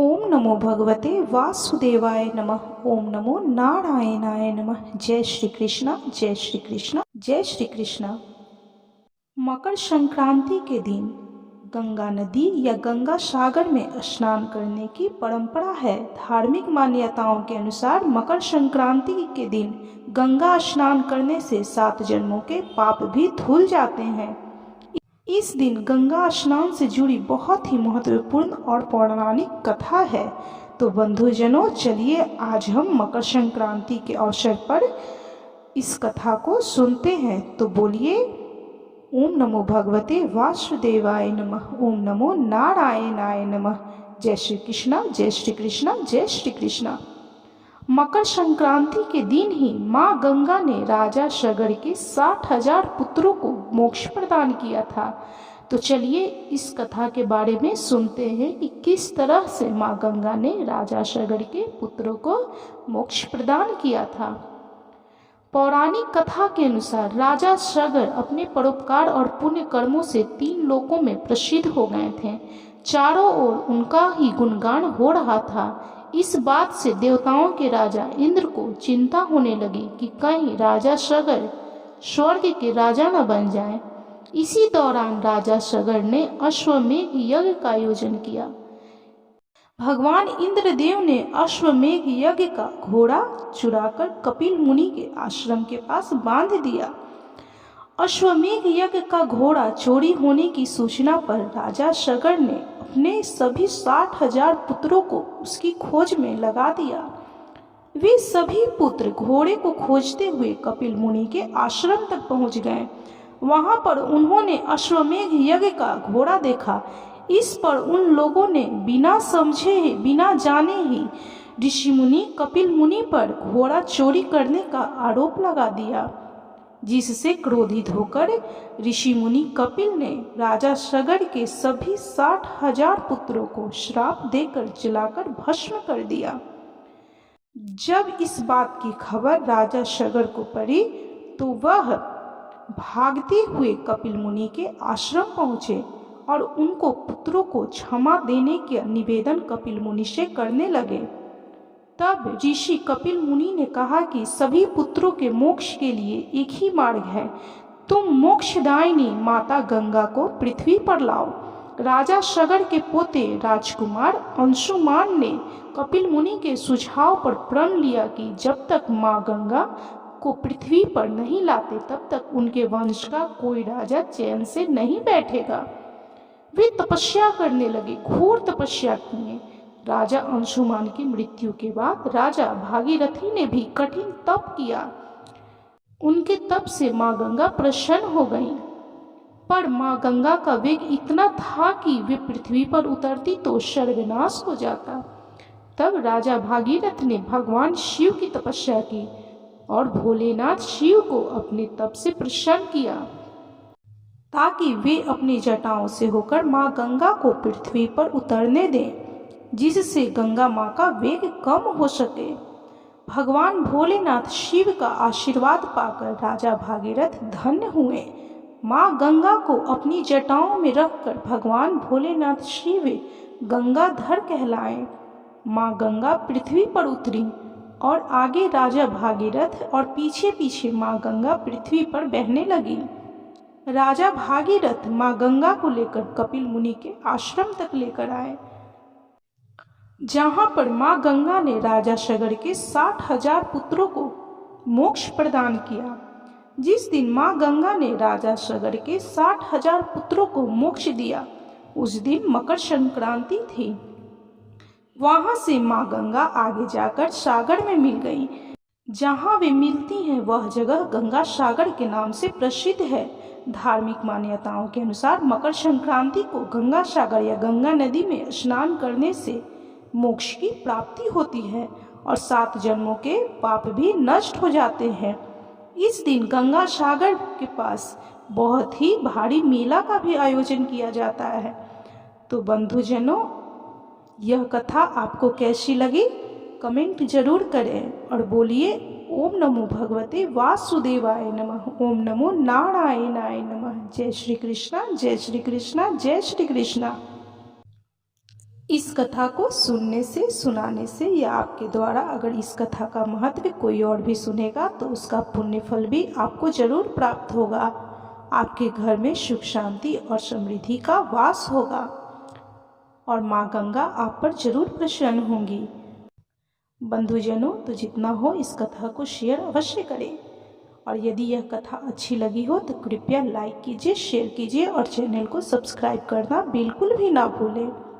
ओम नमो भगवते वासुदेवाय नमः। ओम नमो नारायणाय नमः। जय श्री कृष्णा, जय श्री कृष्णा, जय श्री कृष्णा। मकर संक्रांति के दिन गंगा नदी या गंगा सागर में स्नान करने की परंपरा है। धार्मिक मान्यताओं के अनुसार मकर संक्रांति के दिन गंगा स्नान करने से 7 जन्मों के पाप भी धुल जाते हैं। इस दिन गंगा स्नान से जुड़ी बहुत ही महत्वपूर्ण और पौराणिक कथा है। तो बंधुजनों, चलिए आज हम मकर संक्रांति के अवसर पर इस कथा को सुनते हैं। तो बोलिए ओम नमो भगवते वासुदेवाय नमः। ओम नमो नारायणाय नमः। जय श्री कृष्णा, जय श्री कृष्णा, जय श्री कृष्णा। मकर संक्रांति के दिन ही माँ गंगा ने राजा सगर के 60,000 पुत्रों को मोक्ष प्रदान किया था। तो चलिए इस कथा के बारे में सुनते हैं कि किस तरह से माँ गंगा ने राजा सगर के पुत्रों को मोक्ष प्रदान किया था। पौराणिक कथा के अनुसार राजा सगर अपने परोपकार और पुण्य कर्मों से 3 लोकों में प्रसिद्ध हो गए थे। चारों ओर उनका ही गुणगान हो रहा था। इस बात से देवताओं के राजा इंद्र को चिंता होने लगी कि कहीं राजा सगर स्वर्ग के राजा न बन जाएं। इसी दौरान राजा सगर ने अश्वमेघ यज्ञ का आयोजन किया। भगवान इंद्रदेव ने अश्वमेघ यज्ञ का घोड़ा चुराकर कपिल मुनि के आश्रम के पास बांध दिया। अश्वमेघ यज्ञ का घोड़ा चोरी होने की सूचना पर राजा सगर ने अपने सभी 60,000 पुत्रों को उसकी खोज में लगा दिया। वे सभी पुत्र घोड़े को खोजते हुए कपिल मुनि के आश्रम तक पहुंच गए। वहां पर उन्होंने अश्वमेघ यज्ञ का घोड़ा देखा। इस पर उन लोगों ने बिना समझे बिना जाने ही ऋषि मुनि कपिल मुनि पर घोड़ा चोरी करने का आरोप लगा दिया, जिससे क्रोधित होकर ऋषि मुनि कपिल ने राजा सगर के सभी 60,000 पुत्रों को श्राप देकर जलाकर भस्म कर दिया। जब इस बात की खबर राजा सगर को पड़ी तो वह भागते हुए कपिल मुनि के आश्रम पहुंचे और उनको पुत्रों को क्षमा देने का निवेदन कपिल मुनि से करने लगे। तब ऋषि कपिल मुनि ने कहा कि सभी पुत्रों के मोक्ष के लिए एक ही मार्ग है। तुम मोक्षदायिनी माता गंगा को पृथ्वी पर लाओ। राजा सगर के पोते राजकुमार अंशुमान ने कपिल मुनि के सुझाव पर प्रण लिया कि जब तक माँ गंगा को पृथ्वी पर नहीं लाते तब तक उनके वंश का कोई राजा चैन से नहीं बैठेगा। वे तपस्या करने लगे, घोर तपस्या किए। राजा अंशुमान की मृत्यु के बाद राजा भागीरथी ने भी कठिन तप किया। उनके तप से माँ गंगा प्रसन्न हो गईं। पर माँ गंगा का वेग इतना था कि वे पृथ्वी पर उतरती तो सर्वनाश हो जाता। तब राजा भागीरथ ने भगवान शिव की तपस्या की और भोलेनाथ शिव को अपने तप से प्रसन्न किया ताकि वे अपनी जटाओं से होकर माँ गंगा को पृथ्वी पर उतरने दें, जिससे गंगा माँ का वेग कम हो सके। भगवान भोलेनाथ शिव का आशीर्वाद पाकर राजा भागीरथ धन्य हुए। माँ गंगा को अपनी जटाओं में रखकर भगवान भोलेनाथ शिव गंगाधर कहलाए। माँ गंगा पृथ्वी पर उतरी और आगे राजा भागीरथ और पीछे पीछे माँ गंगा पृथ्वी पर बहने लगी। राजा भागीरथ माँ गंगा को लेकर कपिल मुनि के आश्रम तक लेकर आए, जहां पर माँ गंगा ने राजा सगर के 60,000 पुत्रों को मोक्ष प्रदान किया। जिस दिन माँ गंगा ने राजा सगर के 60,000 पुत्रों को मोक्ष दिया, उस दिन मकर संक्रांति थी। वहां से माँ गंगा आगे जाकर सागर में मिल गई। जहां वे मिलती हैं वह जगह गंगा सागर के नाम से प्रसिद्ध है। धार्मिक मान्यताओं के अनुसार मकर संक्रांति को गंगा सागर या गंगा नदी में स्नान करने से मोक्ष की प्राप्ति होती है और 7 जन्मों के पाप भी नष्ट हो जाते हैं। इस दिन गंगा सागर के पास बहुत ही भारी मेला का भी आयोजन किया जाता है। तो बंधुजनों, यह कथा आपको कैसी लगी कमेंट जरूर करें और बोलिए ओम नमो भगवते वासुदेवाय नमः। ओम नमो नारायणाय नमः। जय श्री कृष्णा, जय श्री कृष्णा, जय श्री कृष्णा। इस कथा को सुनने से, सुनाने से या आपके द्वारा अगर इस कथा का महत्व कोई और भी सुनेगा तो उसका पुण्य फल भी आपको जरूर प्राप्त होगा। आपके घर में सुख शांति और समृद्धि का वास होगा और माँ गंगा आप पर जरूर प्रसन्न होंगी। बंधुजनों, तो जितना हो इस कथा को शेयर अवश्य करें और यदि यह कथा अच्छी लगी हो तो कृपया लाइक कीजिए, शेयर कीजिए और चैनल को सब्सक्राइब करना बिल्कुल भी ना भूलें।